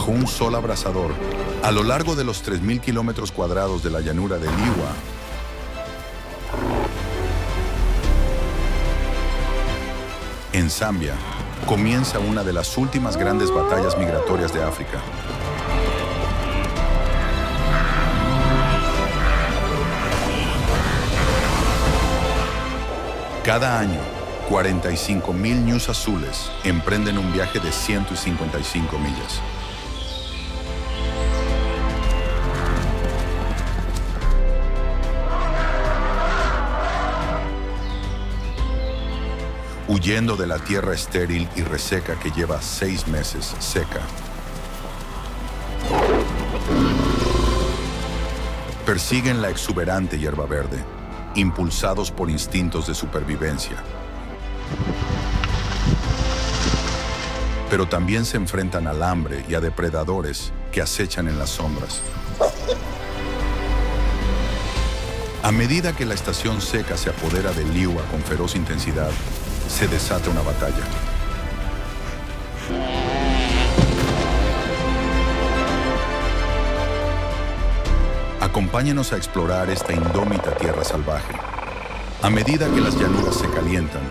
bajo un sol abrasador, a lo largo de los 3.000 kilómetros cuadrados de la llanura de Liwa, en Zambia, comienza una de las últimas grandes batallas migratorias de África. Cada año, 45.000 ñus azules emprenden un viaje de 155 millas. Huyendo de la tierra estéril y reseca que lleva 6 meses seca. Persiguen la exuberante hierba verde, impulsados por instintos de supervivencia. Pero también se enfrentan al hambre y a depredadores que acechan en las sombras. A medida que la estación seca se apodera de Liwa con feroz intensidad, se desata una batalla. Acompáñenos a explorar esta indómita tierra salvaje. A medida que las llanuras se calientan,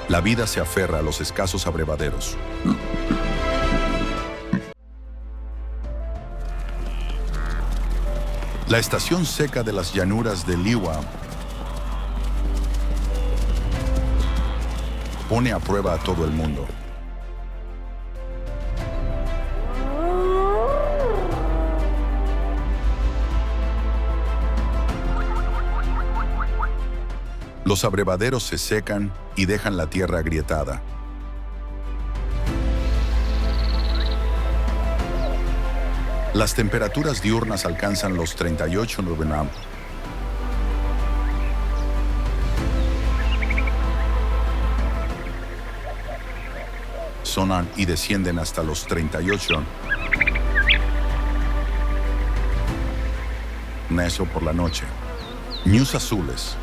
la vida se aferra a los escasos abrevaderos. La estación seca de las llanuras de Liwa pone a prueba a todo el mundo. Los abrevaderos se secan y dejan la tierra agrietada. Las temperaturas diurnas alcanzan los 38 grados. Sonan y descienden hasta los 38. Eso por la noche. Ñus azules.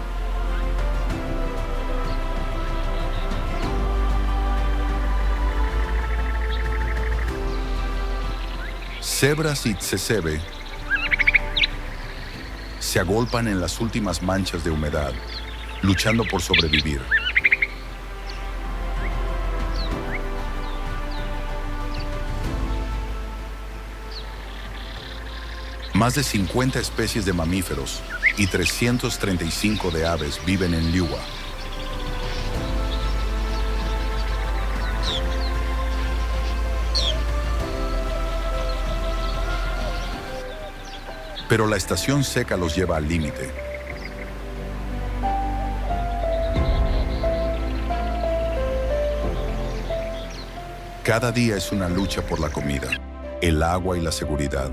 Cebras y tsesebe se agolpan en las últimas manchas de humedad, luchando por sobrevivir. Más de 50 especies de mamíferos y 335 de aves viven en Liwa. Pero la estación seca los lleva al límite. Cada día es una lucha por la comida, el agua y la seguridad.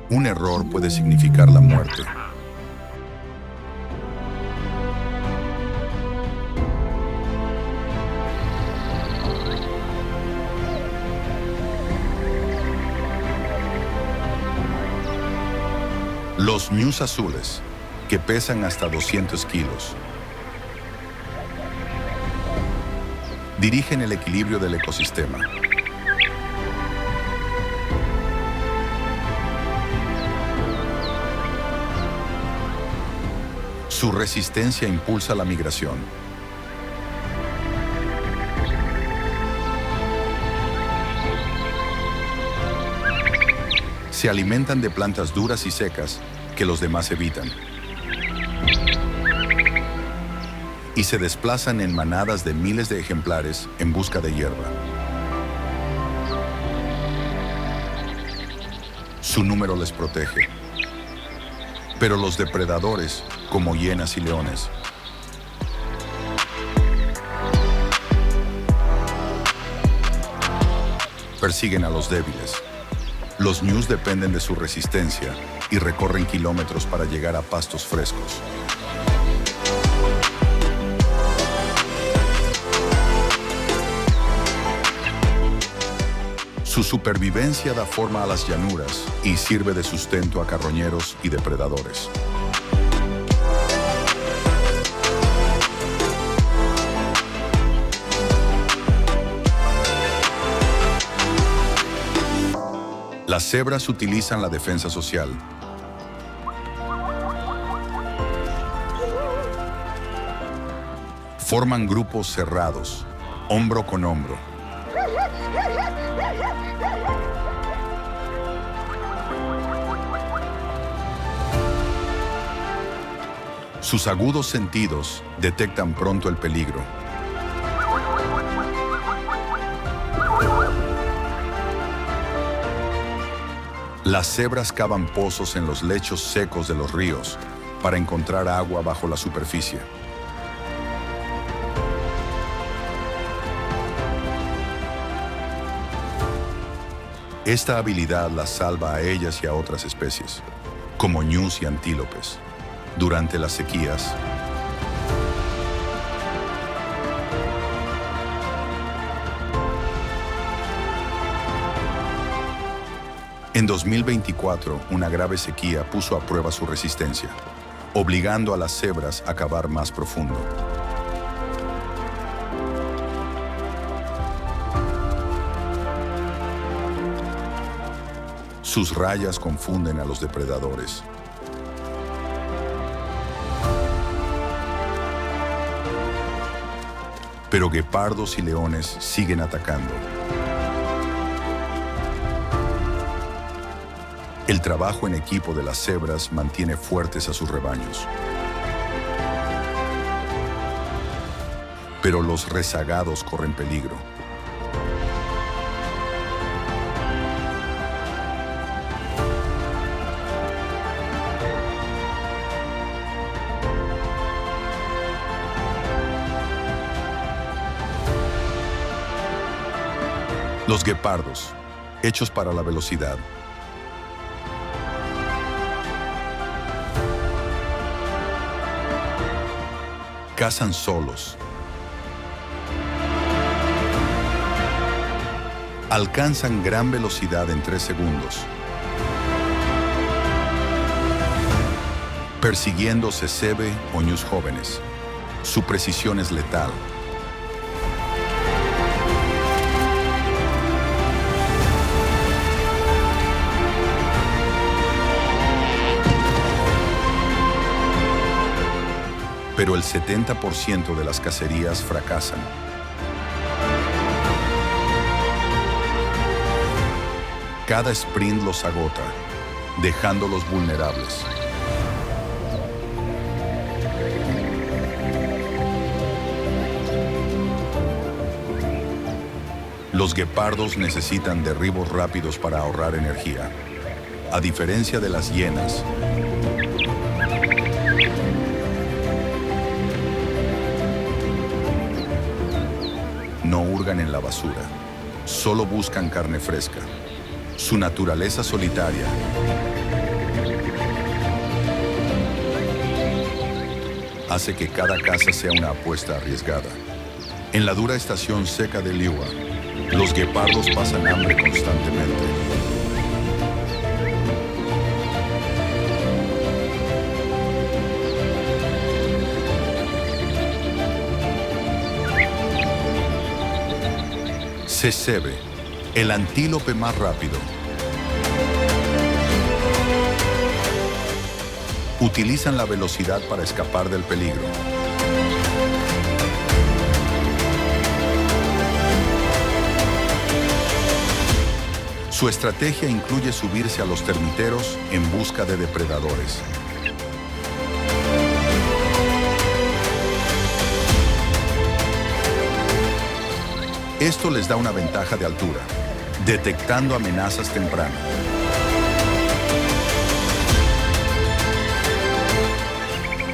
Un error puede significar la muerte. Los ñus azules, que pesan hasta 200 kilos, dirigen el equilibrio del ecosistema. Su resistencia impulsa la migración. Se alimentan de plantas duras y secas que los demás evitan. Y se desplazan en manadas de miles de ejemplares en busca de hierba. Su número les protege. Pero los depredadores, como hienas y leones, persiguen a los débiles. Los ñus dependen de su resistencia y recorren kilómetros para llegar a pastos frescos. Su supervivencia da forma a las llanuras y sirve de sustento a carroñeros y depredadores. Las cebras utilizan la defensa social. Forman grupos cerrados, hombro con hombro. Sus agudos sentidos detectan pronto el peligro. Las cebras cavan pozos en los lechos secos de los ríos para encontrar agua bajo la superficie. Esta habilidad las salva a ellas y a otras especies, como ñus y antílopes, durante las sequías. En 2024, una grave sequía puso a prueba su resistencia, obligando a las cebras a cavar más profundo. Sus rayas confunden a los depredadores. Pero guepardos y leones siguen atacando. El trabajo en equipo de las cebras mantiene fuertes a sus rebaños. Pero los rezagados corren peligro. Los guepardos, hechos para la velocidad. Cazan solos. Alcanzan gran velocidad en 3 segundos. Persiguiendo cecebe o ñus jóvenes. Su precisión es letal. Pero el 70% de las cacerías fracasan. Cada sprint los agota, dejándolos vulnerables. Los guepardos necesitan derribos rápidos para ahorrar energía. A diferencia de las hienas, no hurgan en la basura, solo buscan carne fresca. Su naturaleza solitaria hace que cada caza sea una apuesta arriesgada. En la dura estación seca de Liwa, los guepardos pasan hambre constantemente. Cecebe, el antílope más rápido. Utilizan la velocidad para escapar del peligro. Su estrategia incluye subirse a los termiteros en busca de depredadores. Esto les da una ventaja de altura, detectando amenazas temprano.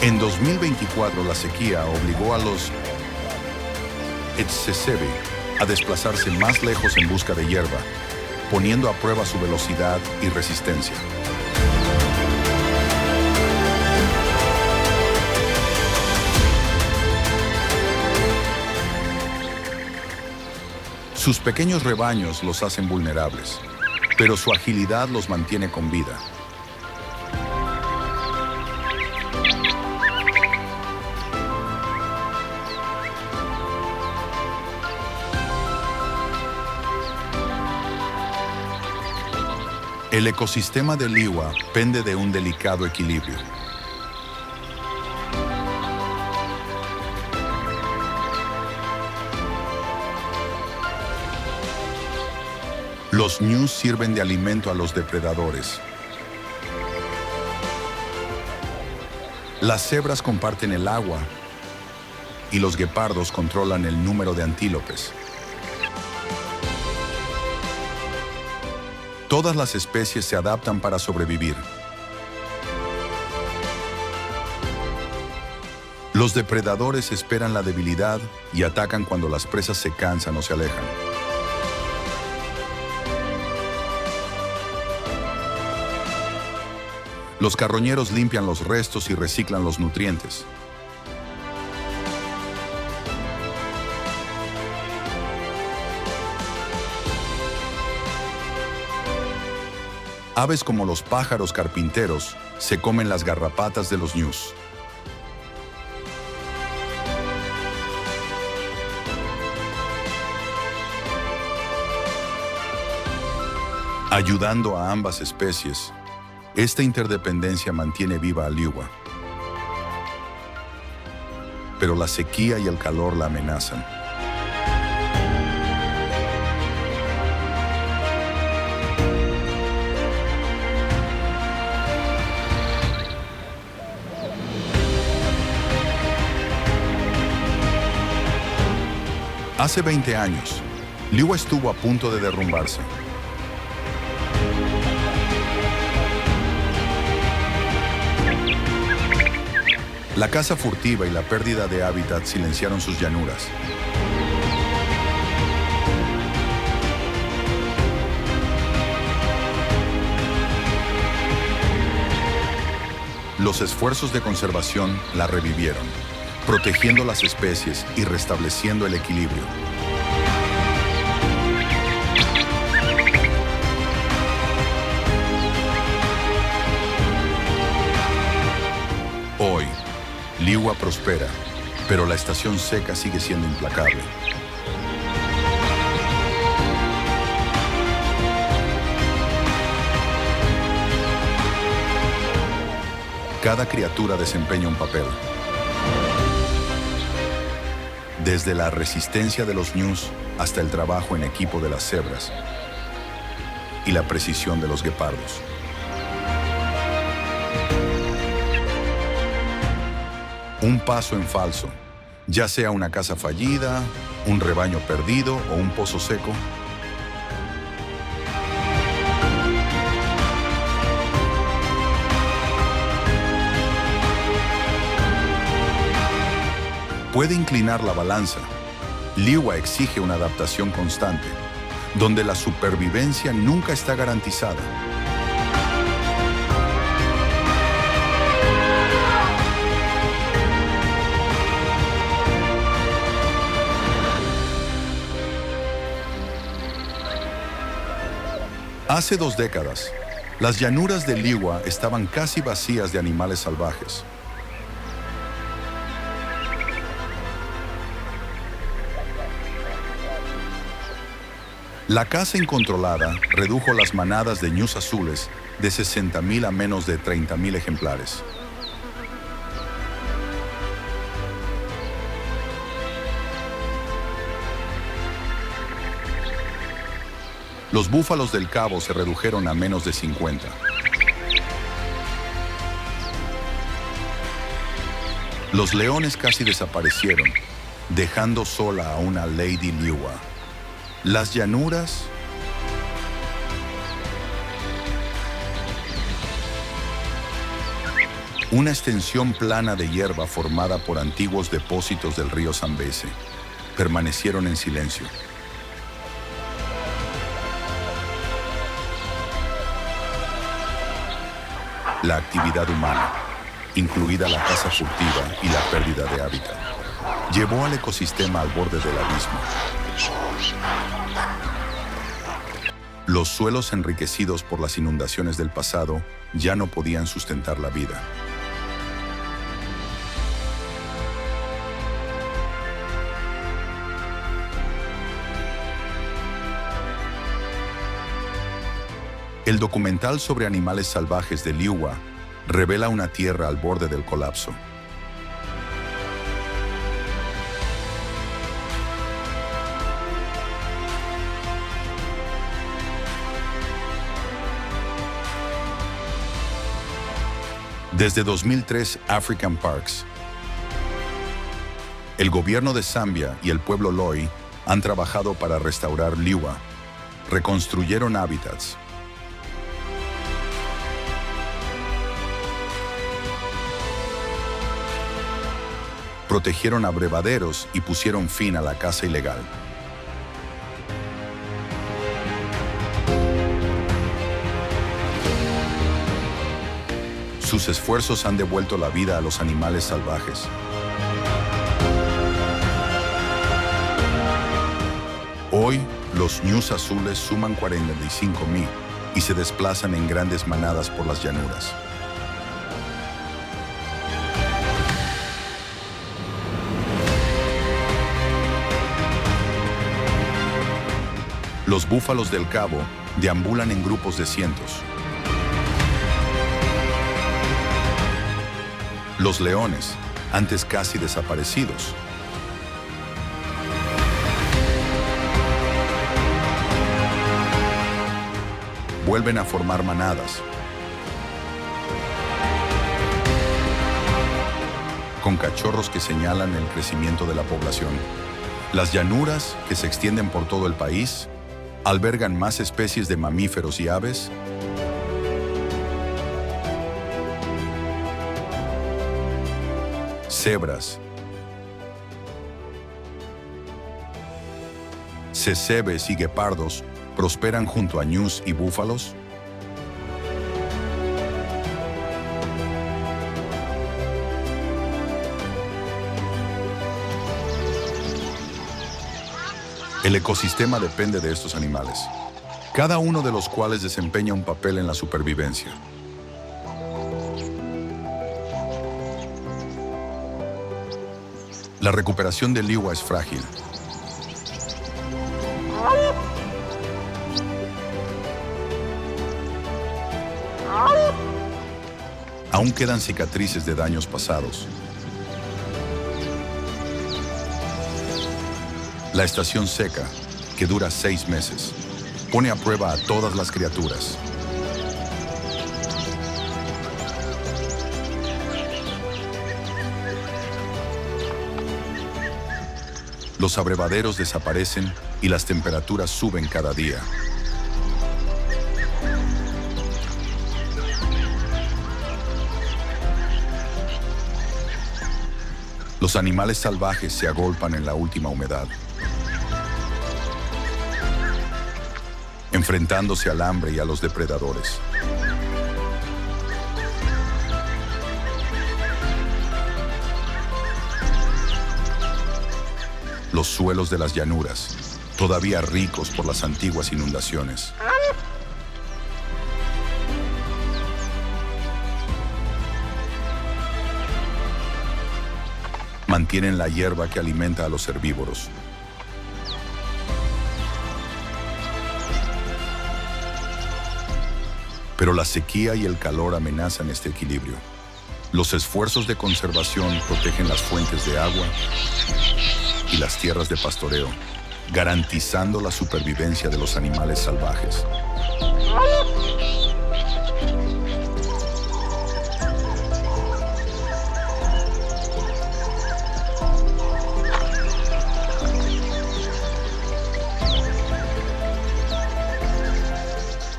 En 2024, la sequía obligó a los cecebe a desplazarse más lejos en busca de hierba, poniendo a prueba su velocidad y resistencia. Sus pequeños rebaños los hacen vulnerables, pero su agilidad los mantiene con vida. El ecosistema de Liwa pende de un delicado equilibrio. Los ñus sirven de alimento a los depredadores. Las cebras comparten el agua y los guepardos controlan el número de antílopes. Todas las especies se adaptan para sobrevivir. Los depredadores esperan la debilidad y atacan cuando las presas se cansan o se alejan. Los carroñeros limpian los restos y reciclan los nutrientes. Aves como los pájaros carpinteros se comen las garrapatas de los ñus. Ayudando a ambas especies, esta interdependencia mantiene viva a Liwa. Pero la sequía y el calor la amenazan. Hace 20 años, Liwa estuvo a punto de derrumbarse. La caza furtiva y la pérdida de hábitat silenciaron sus llanuras. Los esfuerzos de conservación la revivieron, protegiendo las especies y restableciendo el equilibrio. Hoy, Liwa prospera, pero la estación seca sigue siendo implacable. Cada criatura desempeña un papel. Desde la resistencia de los ñus hasta el trabajo en equipo de las cebras y la precisión de los guepardos. Un paso en falso, ya sea una caza fallida, un rebaño perdido o un pozo seco, puede inclinar la balanza. Liwa exige una adaptación constante, donde la supervivencia nunca está garantizada. Hace 2 décadas, las llanuras de Liwa estaban casi vacías de animales salvajes. La caza incontrolada redujo las manadas de ñus azules de 60.000 a menos de 30.000 ejemplares. Los búfalos del Cabo se redujeron a menos de 50. Los leones casi desaparecieron, dejando sola a una Lady Liwa. Las llanuras una extensión plana de hierba formada por antiguos depósitos del río Zambeze, permanecieron en silencio. La actividad humana, incluida la caza furtiva y la pérdida de hábitat, llevó al ecosistema al borde del abismo. Los suelos enriquecidos por las inundaciones del pasado ya no podían sustentar la vida. El documental sobre animales salvajes de Liuwa revela una tierra al borde del colapso. Desde 2003, African Parks, el gobierno de Zambia y el pueblo Loi han trabajado para restaurar Liuwa, reconstruyeron hábitats, protegieron abrevaderos y pusieron fin a la caza ilegal. Sus esfuerzos han devuelto la vida a los animales salvajes. Hoy, los ñus azules suman 45,000 y se desplazan en grandes manadas por las llanuras. Los búfalos del Cabo deambulan en grupos de cientos. Los leones, antes casi desaparecidos, vuelven a formar manadas, con cachorros que señalan el crecimiento de la población. Las llanuras, que se extienden por todo el país, albergan más especies de mamíferos y aves, cebras, cecebes y guepardos prosperan junto a ñus y búfalos. El ecosistema depende de estos animales, cada uno de los cuales desempeña un papel en la supervivencia. La recuperación de Liuwa es frágil. Aún quedan cicatrices de daños pasados. La estación seca, que dura 6 meses, pone a prueba a todas las criaturas. Los abrevaderos desaparecen y las temperaturas suben cada día. Los animales salvajes se agolpan en la última humedad, enfrentándose al hambre y a los depredadores. Los suelos de las llanuras, todavía ricos por las antiguas inundaciones. Mantienen la hierba que alimenta a los herbívoros. Pero la sequía y el calor amenazan este equilibrio. Los esfuerzos de conservación protegen las fuentes de agua y las tierras de pastoreo, garantizando la supervivencia de los animales salvajes.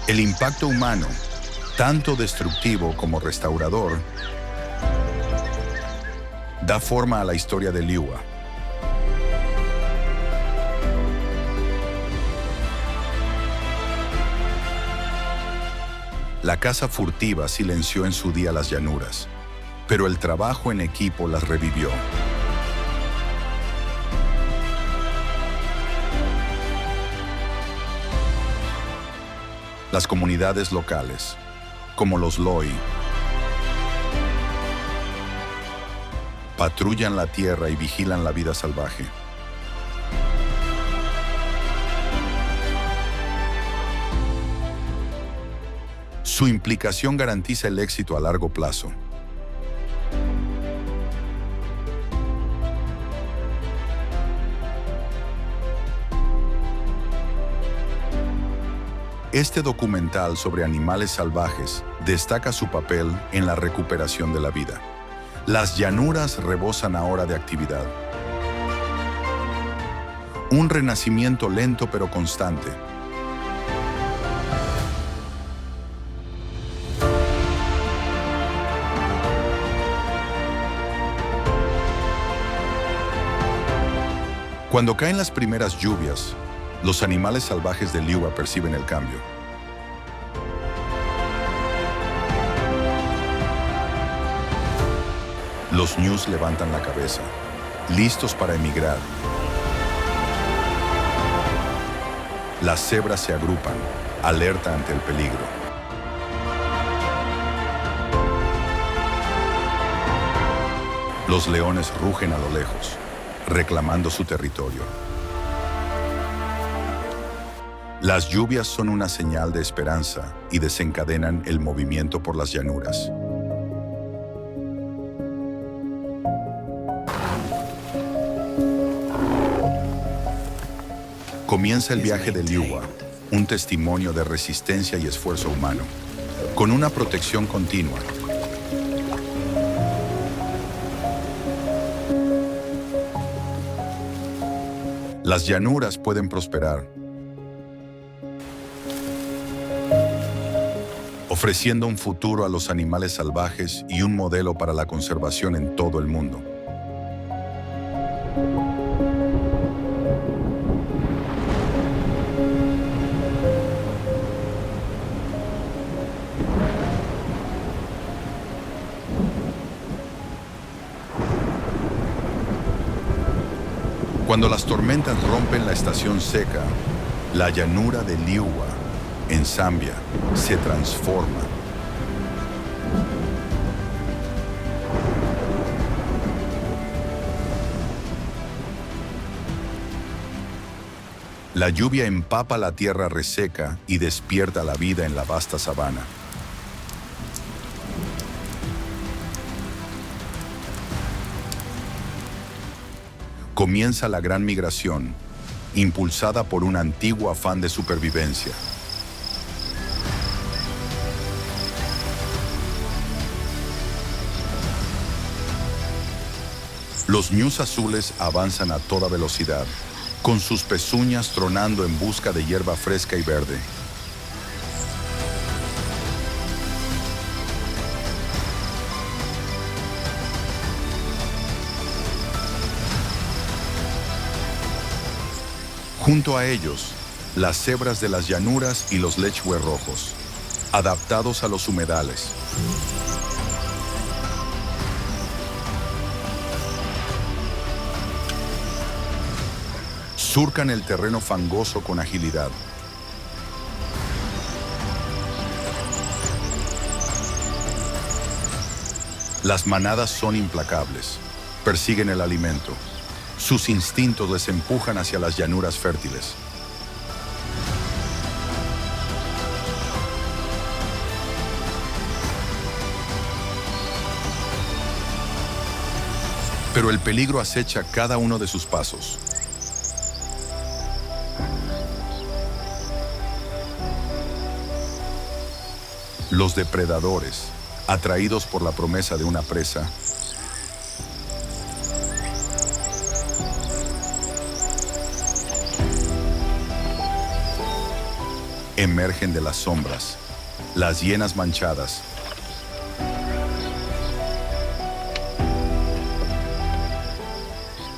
El impacto humano, tanto destructivo como restaurador, da forma a la historia de Liuwa. La caza furtiva silenció en su día las llanuras, pero el trabajo en equipo las revivió. Las comunidades locales, como los Loi, patrullan la tierra y vigilan la vida salvaje. Su implicación garantiza el éxito a largo plazo. Este documental sobre animales salvajes destaca su papel en la recuperación de la vida. Las llanuras rebosan ahora de actividad. Un renacimiento lento pero constante. Cuando caen las primeras lluvias, los animales salvajes de Liuwa perciben el cambio. Los ñus levantan la cabeza, listos para emigrar. Las cebras se agrupan, alerta ante el peligro. Los leones rugen a lo lejos, reclamando su territorio. Las lluvias son una señal de esperanza y desencadenan el movimiento por las llanuras. Comienza el viaje de Liuwa, un testimonio de resistencia y esfuerzo humano, con una protección continua. Las llanuras pueden prosperar, ofreciendo un futuro a los animales salvajes y un modelo para la conservación en todo el mundo. Cuando las tormentas rompen la estación seca, la llanura de Liuwa, en Zambia, se transforma. La lluvia empapa la tierra reseca y despierta la vida en la vasta sabana. Comienza la gran migración, impulsada por un antiguo afán de supervivencia. Los ñus azules avanzan a toda velocidad, con sus pezuñas tronando en busca de hierba fresca y verde. Junto a ellos, las cebras de las llanuras y los lechwe rojos, adaptados a los humedales. Surcan el terreno fangoso con agilidad. Las manadas son implacables, persiguen el alimento. Sus instintos les empujan hacia las llanuras fértiles. Pero el peligro acecha cada uno de sus pasos. Los depredadores, atraídos por la promesa de una presa, emergen de las sombras, las hienas manchadas.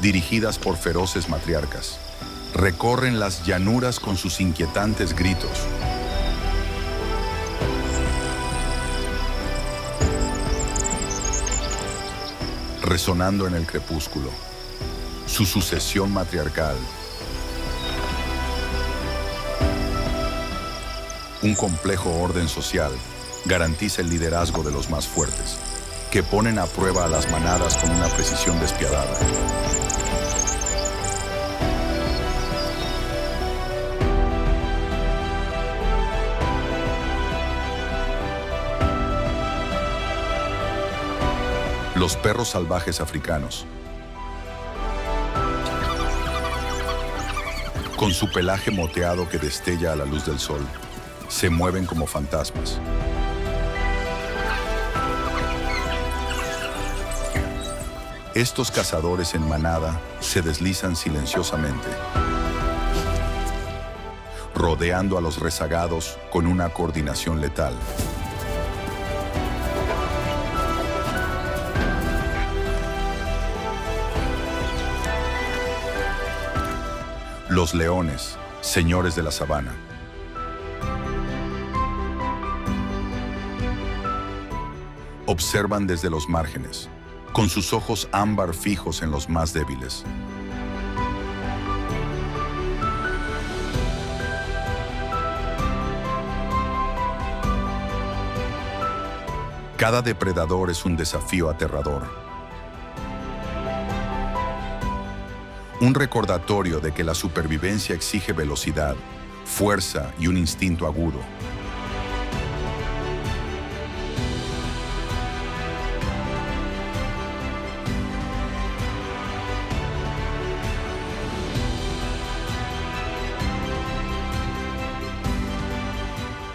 Dirigidas por feroces matriarcas, recorren las llanuras con sus inquietantes gritos. Resonando en el crepúsculo, su sucesión matriarcal. Un complejo orden social garantiza el liderazgo de los más fuertes, que ponen a prueba a las manadas con una precisión despiadada. Los perros salvajes africanos. Con su pelaje moteado que destella a la luz del sol, se mueven como fantasmas. Estos cazadores en manada se deslizan silenciosamente, rodeando a los rezagados con una coordinación letal. Los leones, señores de la sabana. Observan desde los márgenes, con sus ojos ámbar fijos en los más débiles. Cada depredador es un desafío aterrador. Un recordatorio de que la supervivencia exige velocidad, fuerza y un instinto agudo.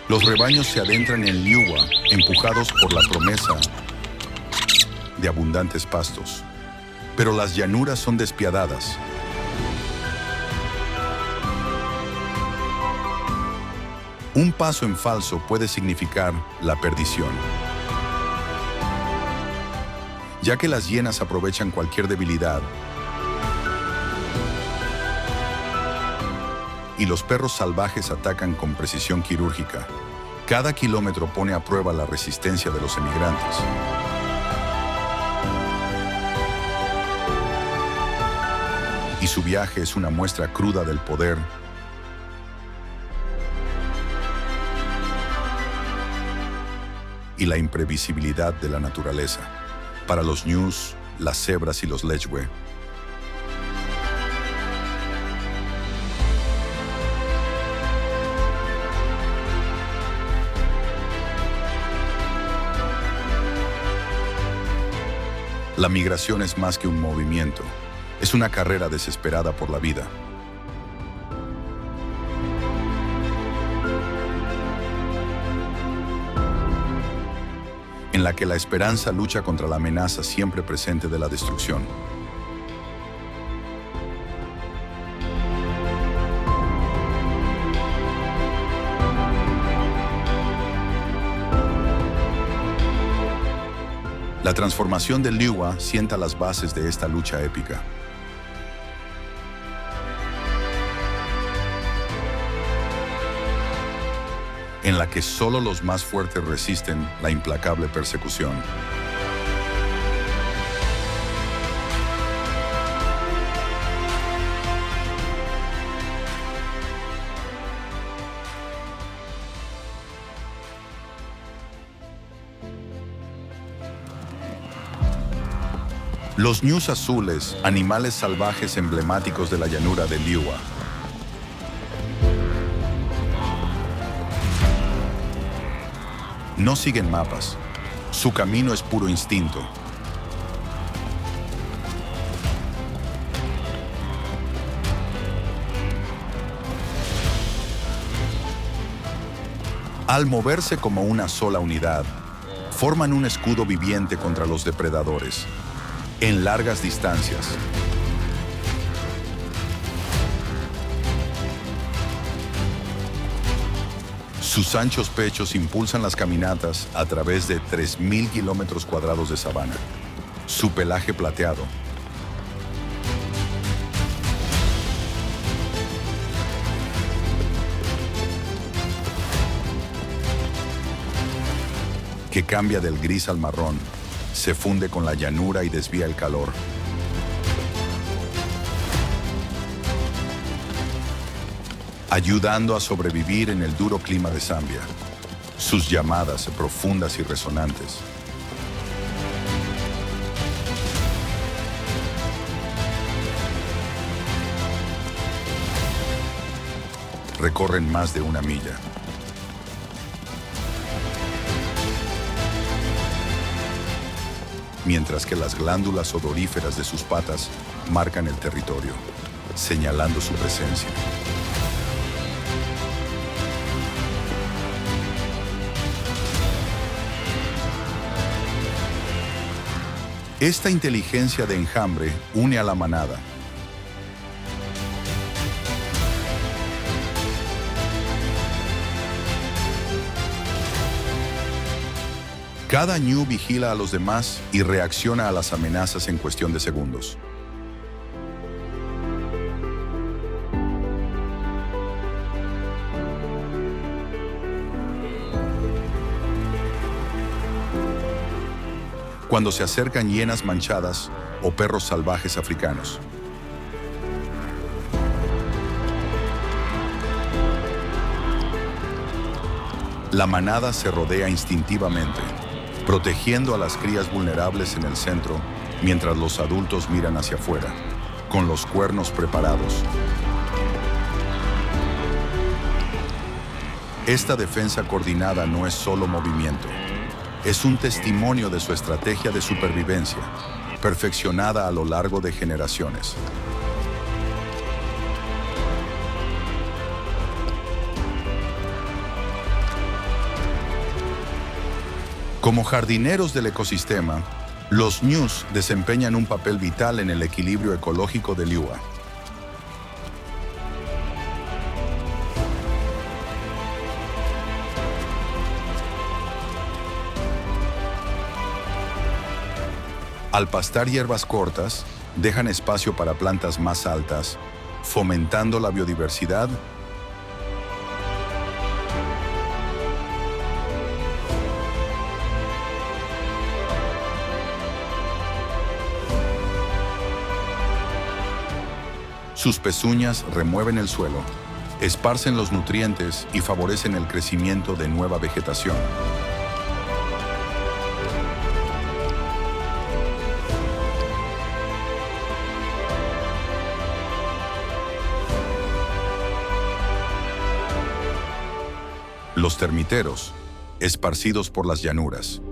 Los rebaños se adentran en Liuwa, empujados por la promesa de abundantes pastos. Pero las llanuras son despiadadas. Un paso en falso puede significar la perdición, ya que las hienas aprovechan cualquier debilidad y los perros salvajes atacan con precisión quirúrgica. Cada kilómetro pone a prueba la resistencia de los emigrantes. Y su viaje es una muestra cruda del poder y la imprevisibilidad de la naturaleza. Para los ñus, las cebras y los lechwe, la migración es más que un movimiento, es una carrera desesperada por la vida. En la que la esperanza lucha contra la amenaza siempre presente de la destrucción. La transformación de Liuwa sienta las bases de esta lucha épica. En la que solo los más fuertes resisten la implacable persecución. Los ñus azules, animales salvajes emblemáticos de la llanura de Liuwa. No siguen mapas. Su camino es puro instinto. Al moverse como una sola unidad, forman un escudo viviente contra los depredadores, en largas distancias. Sus anchos pechos impulsan las caminatas a través de 3.000 kilómetros cuadrados de sabana. Su pelaje plateado, que cambia del gris al marrón, se funde con la llanura y desvía el calor. Ayudando a sobrevivir en el duro clima de Zambia. Sus llamadas profundas y resonantes. Recorren más de 1 milla. mientras que las glándulas odoríferas de sus patas marcan el territorio, señalando su presencia. Esta inteligencia de enjambre une a la manada. Cada ñu vigila a los demás y reacciona a las amenazas en cuestión de segundos. Cuando se acercan hienas manchadas o perros salvajes africanos. La manada se rodea instintivamente, protegiendo a las crías vulnerables en el centro, mientras los adultos miran hacia afuera, con los cuernos preparados. Esta defensa coordinada no es solo movimiento, es un testimonio de su estrategia de supervivencia, perfeccionada a lo largo de generaciones. Como jardineros del ecosistema, los ñus desempeñan un papel vital en el equilibrio ecológico del Liuwa. Al pastar hierbas cortas, dejan espacio para plantas más altas, fomentando la biodiversidad. Sus pezuñas remueven el suelo, esparcen los nutrientes y favorecen el crecimiento de nueva vegetación. Los termiteros, esparcidos por las llanuras.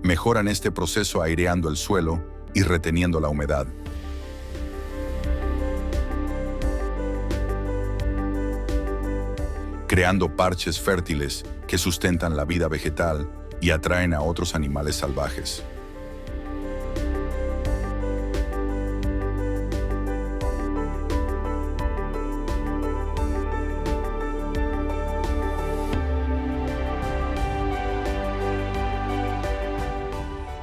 Mejoran este proceso aireando el suelo y reteniendo la humedad. Creando parches fértiles que sustentan la vida vegetal y atraen a otros animales salvajes.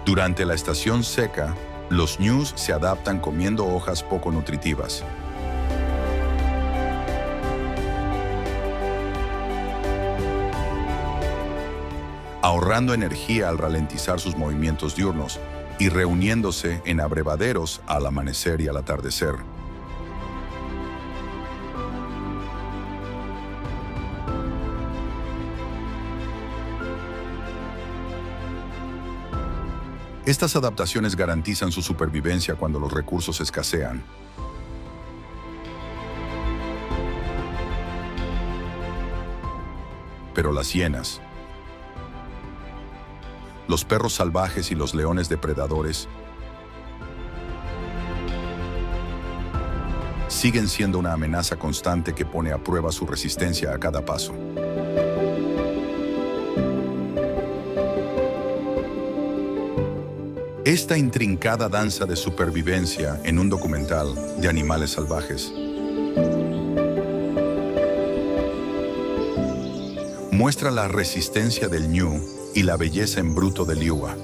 Durante la estación seca, los ñus se adaptan comiendo hojas poco nutritivas. Ahorrando energía al ralentizar sus movimientos diurnos y reuniéndose en abrevaderos al amanecer y al atardecer. Estas adaptaciones garantizan su supervivencia cuando los recursos escasean. Pero las hienas, los perros salvajes y los leones depredadores siguen siendo una amenaza constante que pone a prueba su resistencia a cada paso. Esta intrincada danza de supervivencia en un documental de animales salvajes muestra la resistencia del ñu y la belleza en bruto del Liuwa.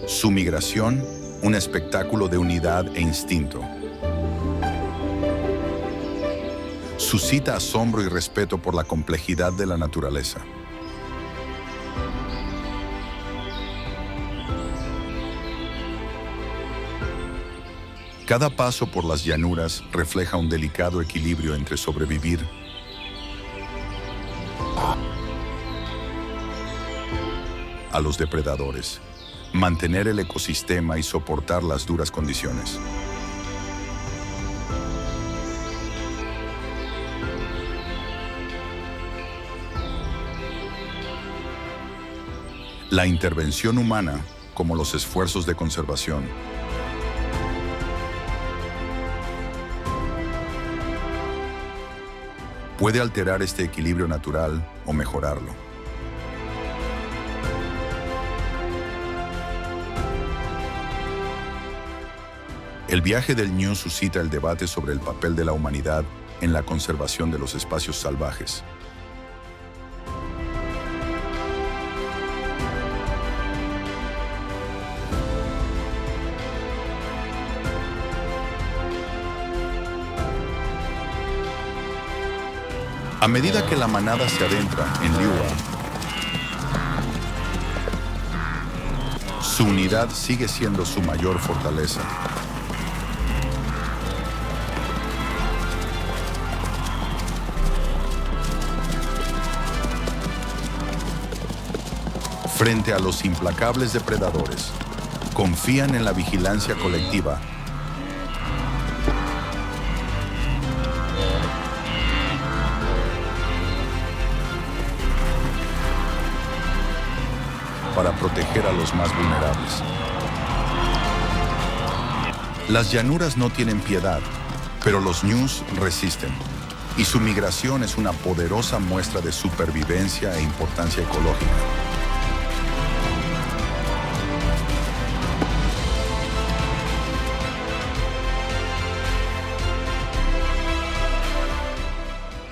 Su migración, un espectáculo de unidad e instinto. Suscita asombro y respeto por la complejidad de la naturaleza. Cada paso por las llanuras refleja un delicado equilibrio entre sobrevivir a los depredadores, mantener el ecosistema y soportar las duras condiciones. La intervención humana, como los esfuerzos de conservación, puede alterar este equilibrio natural o mejorarlo. El viaje del ñu suscita el debate sobre el papel de la humanidad en la conservación de los espacios salvajes. A medida que la manada se adentra en Liuwa, su unidad sigue siendo su mayor fortaleza. Frente a los implacables depredadores, confían en la vigilancia colectiva para proteger a los más vulnerables. Las llanuras no tienen piedad, pero los ñus resisten, y su migración es una poderosa muestra de supervivencia e importancia ecológica.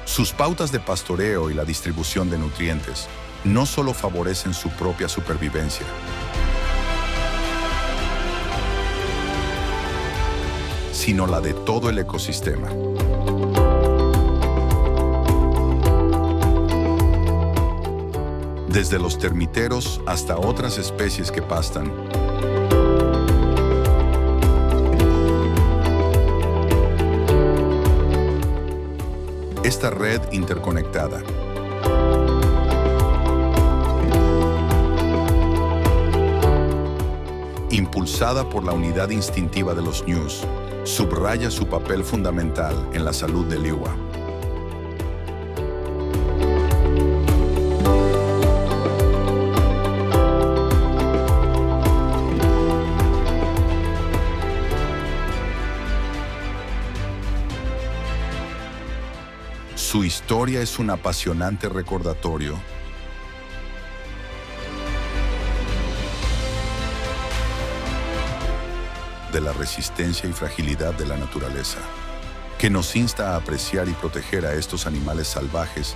Sus pautas de pastoreo y la distribución de nutrientes no solo favorecen su propia supervivencia, sino la de todo el ecosistema. Desde los termiteros hasta otras especies que pastan, esta red interconectada impulsada por la unidad instintiva de los ñus, subraya su papel fundamental en la salud de Liuwa. Su historia es un apasionante recordatorio de la resistencia y fragilidad de la naturaleza, que nos insta a apreciar y proteger a estos animales salvajes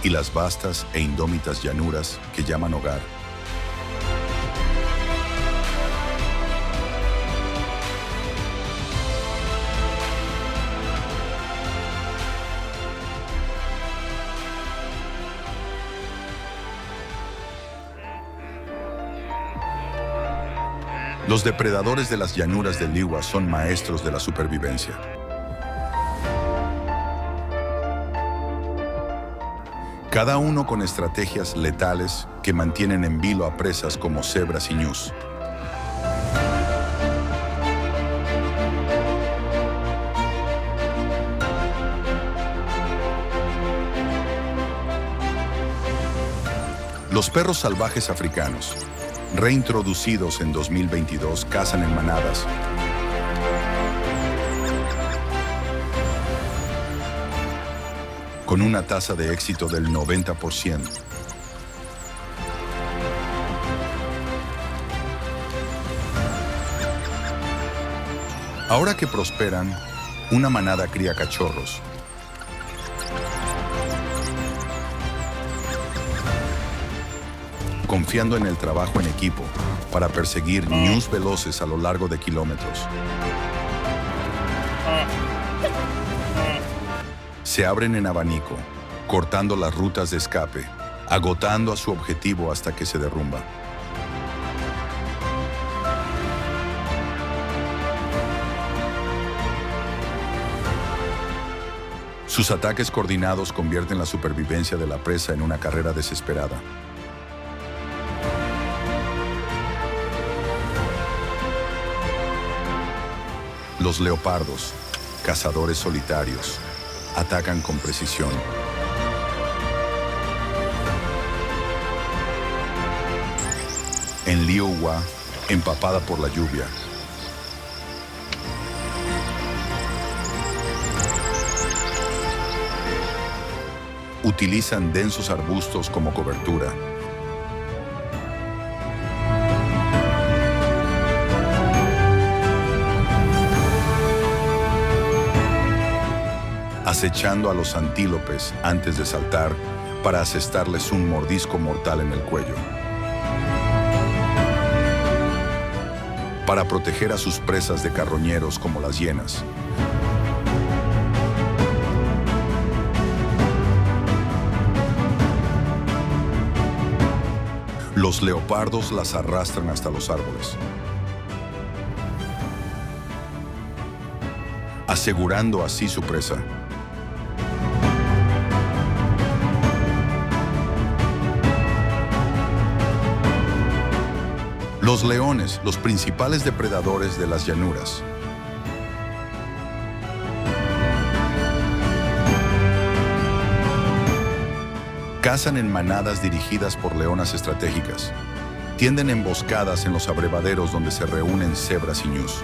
y las vastas e indómitas llanuras que llaman hogar. Los depredadores de las llanuras de Liuwa son maestros de la supervivencia. Cada uno con estrategias letales que mantienen en vilo a presas como cebras y ñus. Los perros salvajes africanos, reintroducidos en 2022, cazan en manadas. Con una tasa de éxito del 90%. Ahora que prosperan, una manada cría cachorros. Confiando en el trabajo en equipo para perseguir ñus veloces a lo largo de kilómetros. Se abren en abanico, cortando las rutas de escape, agotando a su objetivo hasta que se derrumba. Sus ataques coordinados convierten la supervivencia de la presa en una carrera desesperada. Los leopardos, cazadores solitarios, atacan con precisión. En Liuwa, empapada por la lluvia, utilizan densos arbustos como cobertura. Acechando a los antílopes antes de saltar para asestarles un mordisco mortal en el cuello. Para proteger a sus presas de carroñeros como las hienas. Los leopardos las arrastran hasta los árboles, asegurando así su presa. Los leones, los principales depredadores de las llanuras. Cazan en manadas dirigidas por leonas estratégicas. Tienden emboscadas en los abrevaderos donde se reúnen cebras y ñus.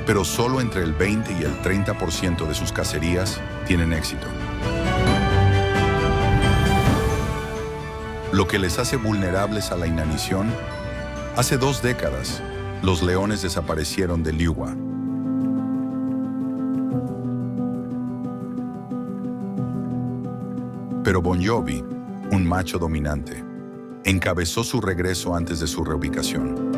Pero solo entre el 20 y el 30% de sus cacerías tienen éxito. Lo que les hace vulnerables a la inanición. Hace 2 décadas, los leones desaparecieron de Liuwa. Pero Bon Jovi, un macho dominante, encabezó su regreso antes de su reubicación.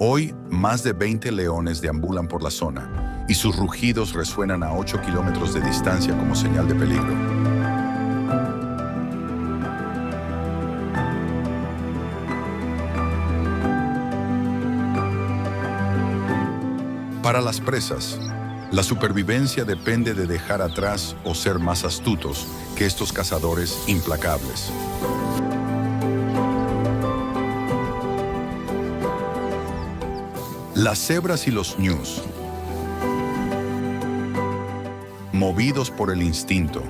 Hoy, más de 20 leones deambulan por la zona y sus rugidos resuenan a 8 kilómetros de distancia como señal de peligro. Para las presas, la supervivencia depende de dejar atrás o ser más astutos que estos cazadores implacables. Las cebras y los ñus, movidos por el instinto,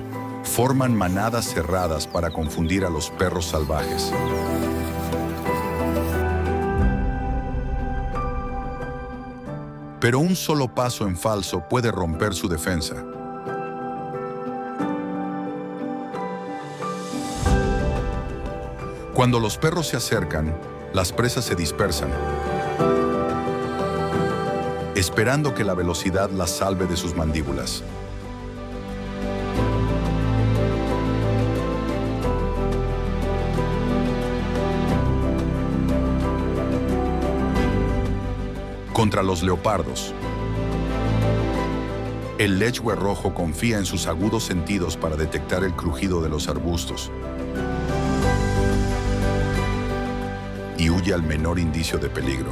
forman manadas cerradas para confundir a los perros salvajes. Pero un solo paso en falso puede romper su defensa. Cuando los perros se acercan, las presas se dispersan, esperando que la velocidad las salve de sus mandíbulas. Contra los leopardos, el lechue rojo confía en sus agudos sentidos para detectar el crujido de los arbustos y huye al menor indicio de peligro.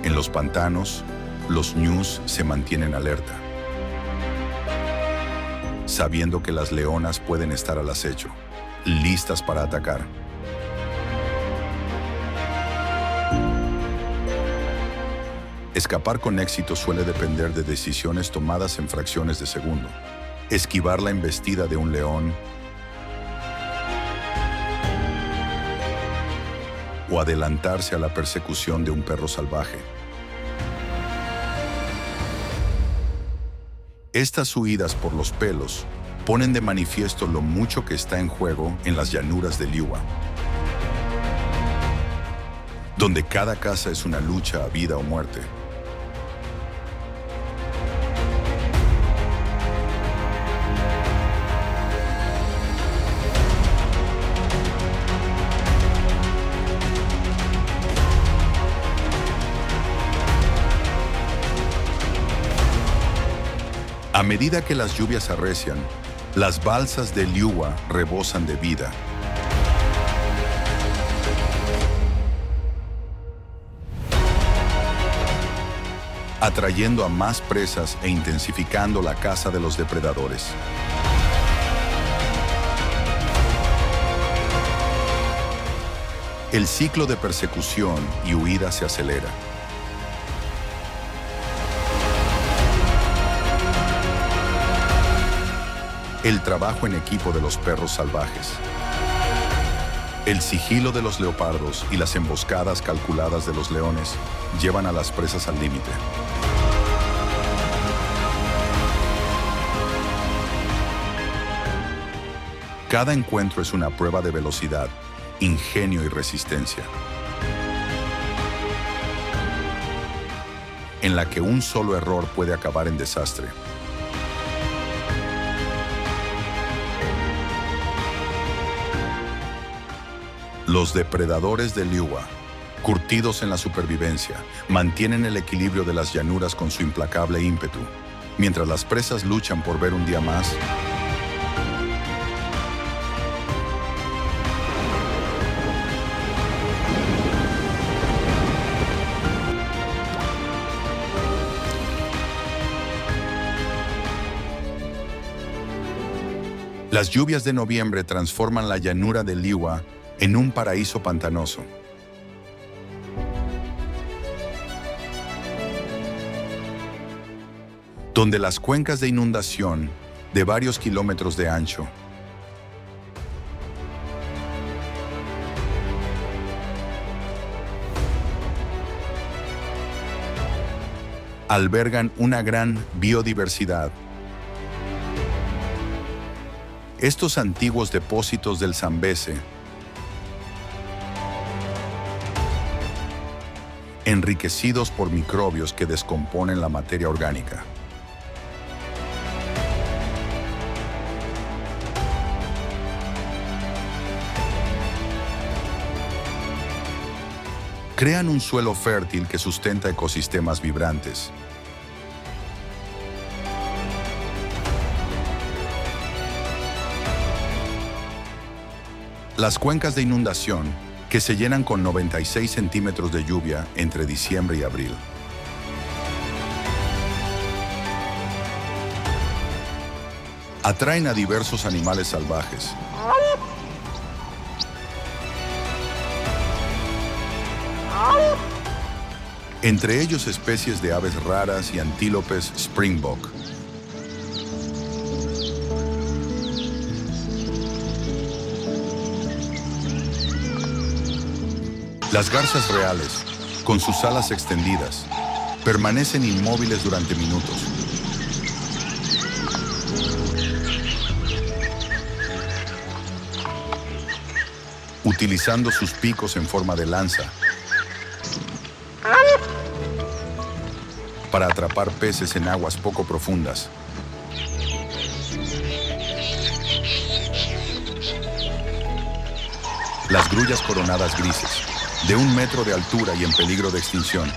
En los pantanos, los ñus se mantienen alerta, sabiendo que las leonas pueden estar al acecho, listas para atacar. Escapar con éxito suele depender de decisiones tomadas en fracciones de segundo. Esquivar la embestida de un león o adelantarse a la persecución de un perro salvaje. Estas huidas por los pelos ponen de manifiesto lo mucho que está en juego en las llanuras de Liuwa, donde cada caza es una lucha a vida o muerte. A medida que las lluvias arrecian, las balsas de Liuwa rebosan de vida. Atrayendo a más presas e intensificando la caza de los depredadores. El ciclo de persecución y huida se acelera. El trabajo en equipo de los perros salvajes. El sigilo de los leopardos y las emboscadas calculadas de los leones llevan a las presas al límite. Cada encuentro es una prueba de velocidad, ingenio y resistencia, en la que un solo error puede acabar en desastre. Los depredadores de Liuwa, curtidos en la supervivencia, mantienen el equilibrio de las llanuras con su implacable ímpetu, mientras las presas luchan por ver un día más. Las lluvias de noviembre transforman la llanura de Liuwa en un paraíso pantanoso. Donde las cuencas de inundación, de varios kilómetros de ancho, albergan una gran biodiversidad. Estos antiguos depósitos del Zambeze, enriquecidos por microbios que descomponen la materia orgánica. Crean un suelo fértil que sustenta ecosistemas vibrantes. Las cuencas de inundación, que se llenan con 96 centímetros de lluvia entre diciembre y abril. Atraen a diversos animales salvajes. Entre ellos especies de aves raras y antílopes springbok. Las garzas reales, con sus alas extendidas, permanecen inmóviles durante minutos. Utilizando sus picos en forma de lanza para atrapar peces en aguas poco profundas. Las grullas coronadas grises, de 1 metro de altura y en peligro de extinción.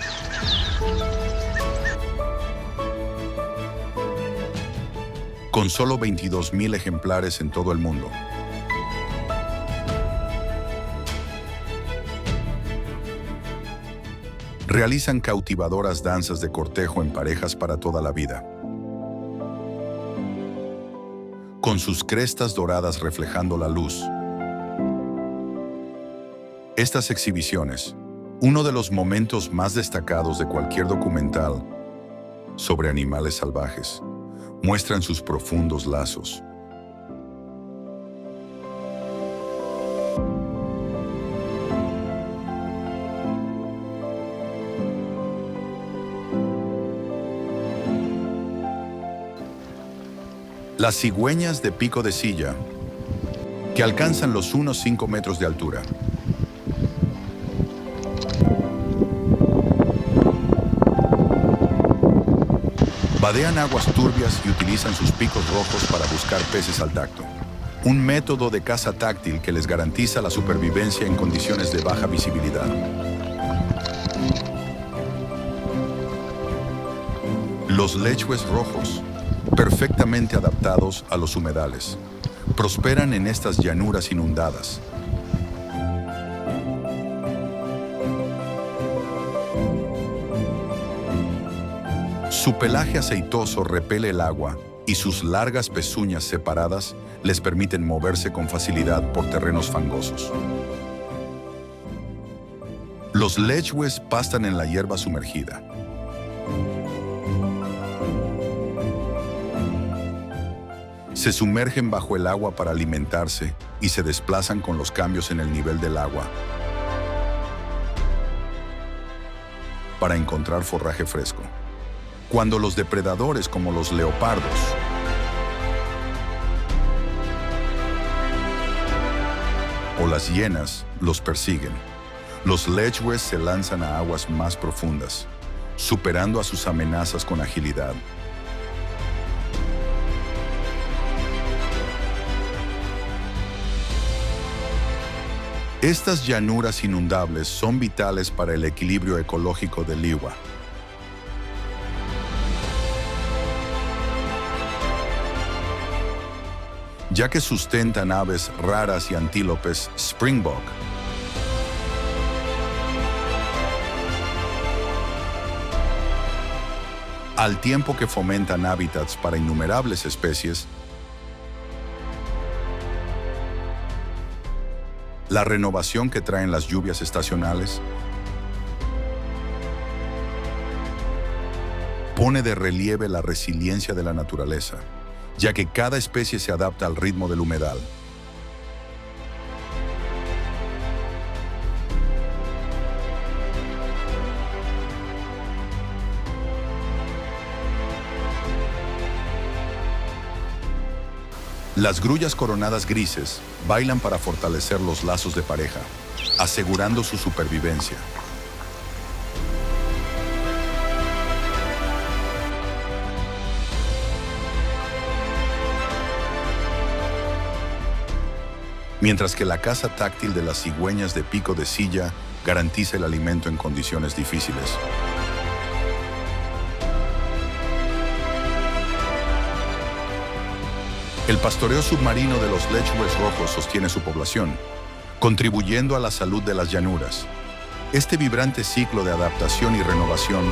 Con solo 22,000 ejemplares en todo el mundo. Realizan cautivadoras danzas de cortejo en parejas para toda la vida. Con sus crestas doradas reflejando la luz. Estas exhibiciones, uno de los momentos más destacados de cualquier documental sobre animales salvajes, muestran sus profundos lazos. Las cigüeñas de pico de silla, que alcanzan los unos 5 metros de altura. Vadean aguas turbias y utilizan sus picos rojos para buscar peces al tacto. Un método de caza táctil que les garantiza la supervivencia en condiciones de baja visibilidad. Los lechhues rojos, perfectos perfectamente adaptados a los humedales. Prosperan en estas llanuras inundadas. Su pelaje aceitoso repele el agua y sus largas pezuñas separadas les permiten moverse con facilidad por terrenos fangosos. Los lechhues pastan en la hierba sumergida. Se sumergen bajo el agua para alimentarse y se desplazan con los cambios en el nivel del agua para encontrar forraje fresco. Cuando los depredadores como los leopardos o las hienas los persiguen, los lechhues se lanzan a aguas más profundas, superando a sus amenazas con agilidad. Estas llanuras inundables son vitales para el equilibrio ecológico del Liwa, ya que sustentan aves raras y antílopes springbok. Al tiempo que fomentan hábitats para innumerables especies, la renovación que traen las lluvias estacionales pone de relieve la resiliencia de la naturaleza, ya que cada especie se adapta al ritmo del humedal. Las grullas coronadas grises bailan para fortalecer los lazos de pareja, asegurando su supervivencia. Mientras que la caza táctil de las cigüeñas de pico de silla garantiza el alimento en condiciones difíciles. El pastoreo submarino de los lechhues rojos sostiene su población, contribuyendo a la salud de las llanuras. Este vibrante ciclo de adaptación y renovación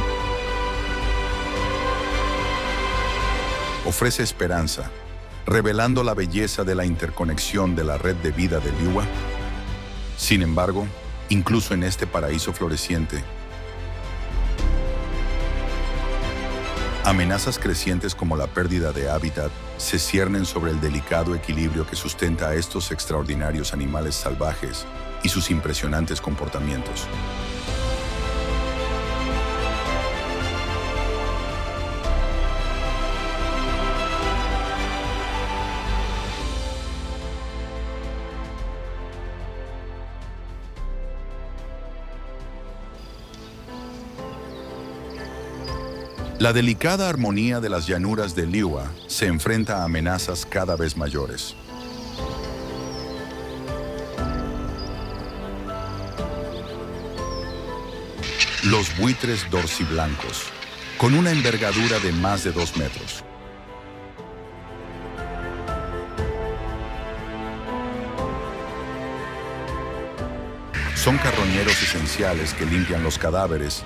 ofrece esperanza, revelando la belleza de la interconexión de la red de vida del Liwa. Sin embargo, incluso en este paraíso floreciente, amenazas crecientes como la pérdida de hábitat se ciernen sobre el delicado equilibrio que sustenta a estos extraordinarios animales salvajes y sus impresionantes comportamientos. La delicada armonía de las llanuras del Liwa se enfrenta a amenazas cada vez mayores. Los buitres dorsiblancos, con una envergadura de más de 2 metros. Son carroñeros esenciales que limpian los cadáveres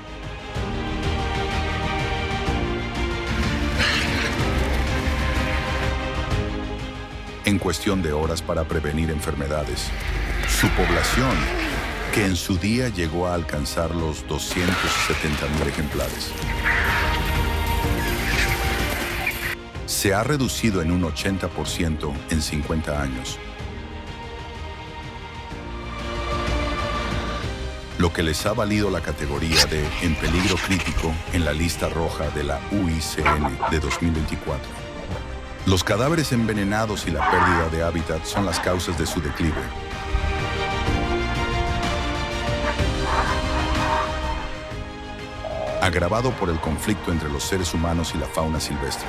en cuestión de horas para prevenir enfermedades. Su población, que en su día llegó a alcanzar los 270.000 ejemplares, se ha reducido en un 80% en 50 años, lo que les ha valido la categoría de en peligro crítico en la lista roja de la UICN de 2024. Los cadáveres envenenados y la pérdida de hábitat son las causas de su declive. Agravado por el conflicto entre los seres humanos y la fauna silvestre.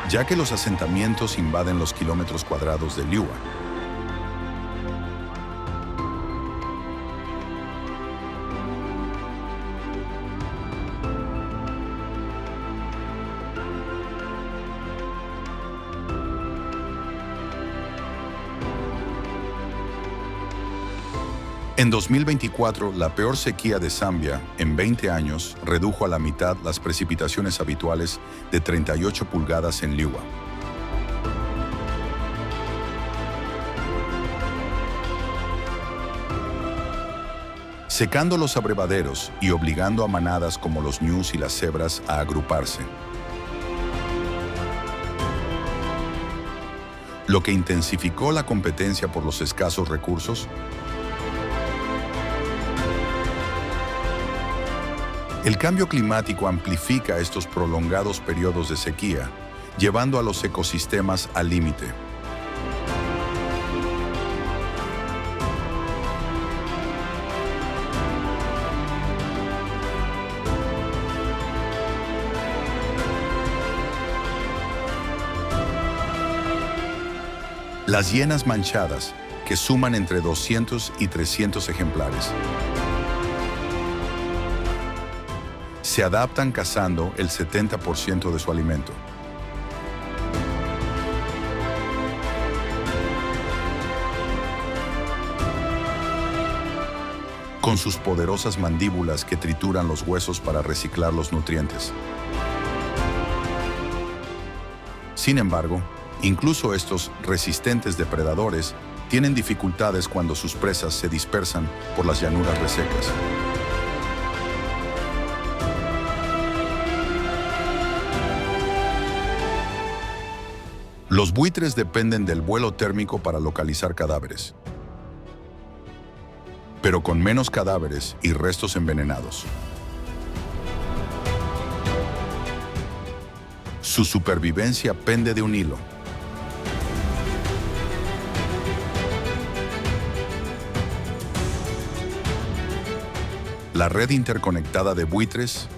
Ya que los asentamientos invaden los kilómetros cuadrados del Liwa, En 2024, la peor sequía de Zambia en 20 años redujo a la mitad las precipitaciones habituales de 38 pulgadas en Liuwa. Secando los abrevaderos y obligando a manadas como los ñus y las cebras a agruparse. Lo que intensificó la competencia por los escasos recursos. El cambio climático amplifica estos prolongados periodos de sequía, llevando a los ecosistemas al límite. Las hienas manchadas, que suman entre 200 y 300 ejemplares, se adaptan cazando el 70% de su alimento. Con sus poderosas mandíbulas que trituran los huesos para reciclar los nutrientes. Sin embargo, incluso estos resistentes depredadores tienen dificultades cuando sus presas se dispersan por las llanuras resecas. Los buitres dependen del vuelo térmico para localizar cadáveres, pero con menos cadáveres y restos envenenados. Su supervivencia pende de un hilo. La red interconectada de buitres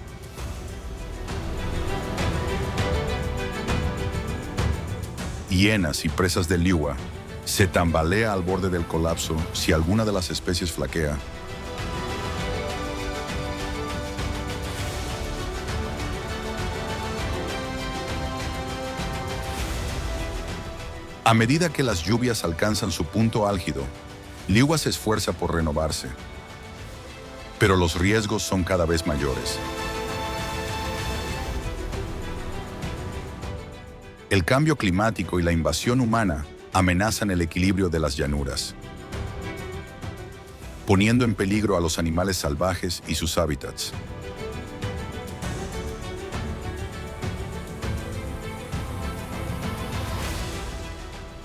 hienas y presas de Liuwa se tambalea al borde del colapso si alguna de las especies flaquea. A medida que las lluvias alcanzan su punto álgido, Liuwa se esfuerza por renovarse, pero los riesgos son cada vez mayores. El cambio climático y la invasión humana amenazan el equilibrio de las llanuras, poniendo en peligro a los animales salvajes y sus hábitats.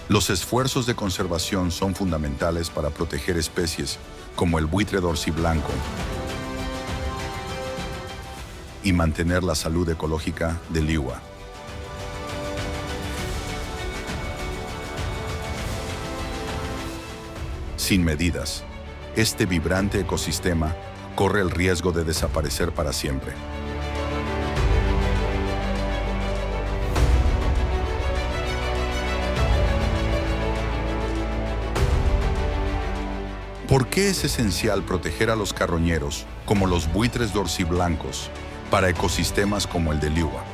Los esfuerzos de conservación son fundamentales para proteger especies como el buitre dorsiblanco y mantener la salud ecológica de Liuwa. Sin medidas, este vibrante ecosistema corre el riesgo de desaparecer para siempre. ¿Por qué es esencial proteger a los carroñeros, como los buitres dorsiblancos, para ecosistemas como el de Liuwa?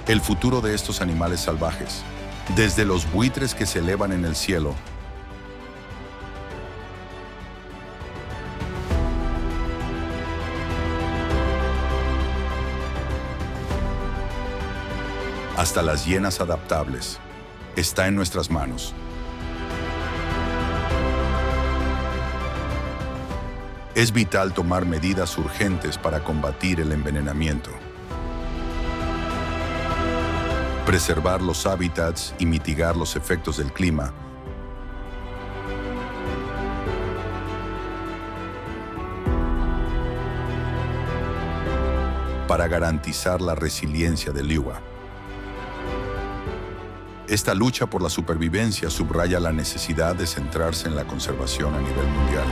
El futuro de estos animales salvajes, desde los buitres que se elevan en el cielo, hasta las hienas adaptables, está en nuestras manos. Es vital tomar medidas urgentes para combatir el envenenamiento, preservar los hábitats y mitigar los efectos del clima, para garantizar la resiliencia de Liuwa. Esta lucha por la supervivencia subraya la necesidad de centrarse en la conservación a nivel mundial.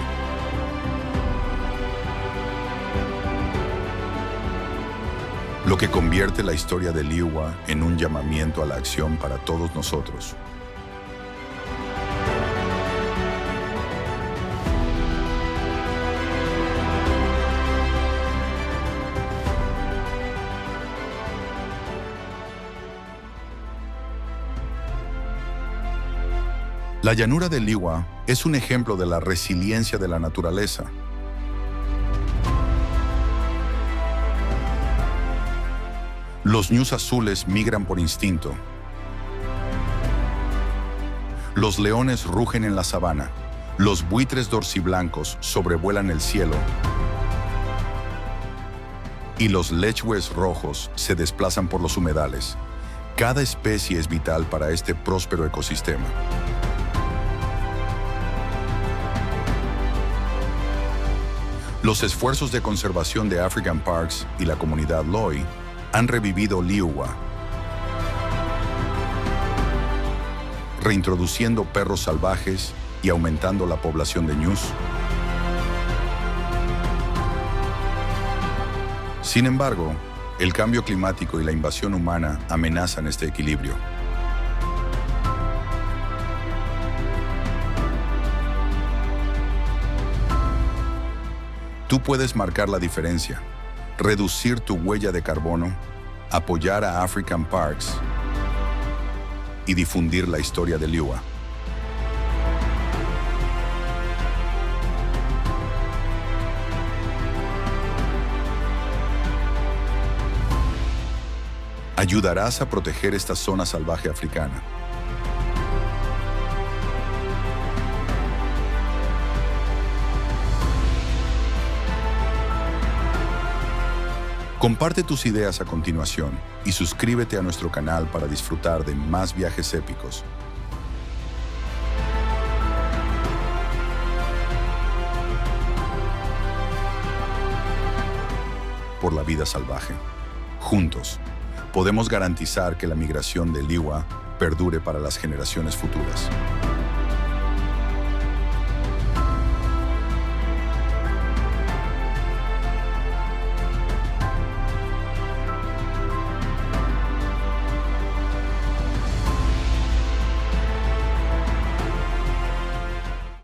Lo que convierte la historia de Liuwa en un llamamiento a la acción para todos nosotros. La llanura del Liwa es un ejemplo de la resiliencia de la naturaleza. Los ñus azules migran por instinto. Los leones rugen en la sabana. Los buitres dorsiblancos sobrevuelan el cielo. Y los lechhues rojos se desplazan por los humedales. Cada especie es vital para este próspero ecosistema. Los esfuerzos de conservación de African Parks y la comunidad Loi han revivido Liuwa, reintroduciendo perros salvajes y aumentando la población de ñus. Sin embargo, el cambio climático y la invasión humana amenazan este equilibrio. Tú puedes marcar la diferencia, reducir tu huella de carbono, apoyar a African Parks y difundir la historia de Liuwa. Ayudarás a proteger esta zona salvaje africana. Comparte tus ideas a continuación y suscríbete a nuestro canal para disfrutar de más viajes épicos. Por la vida salvaje. Juntos, podemos garantizar que la migración de Liuwa perdure para las generaciones futuras.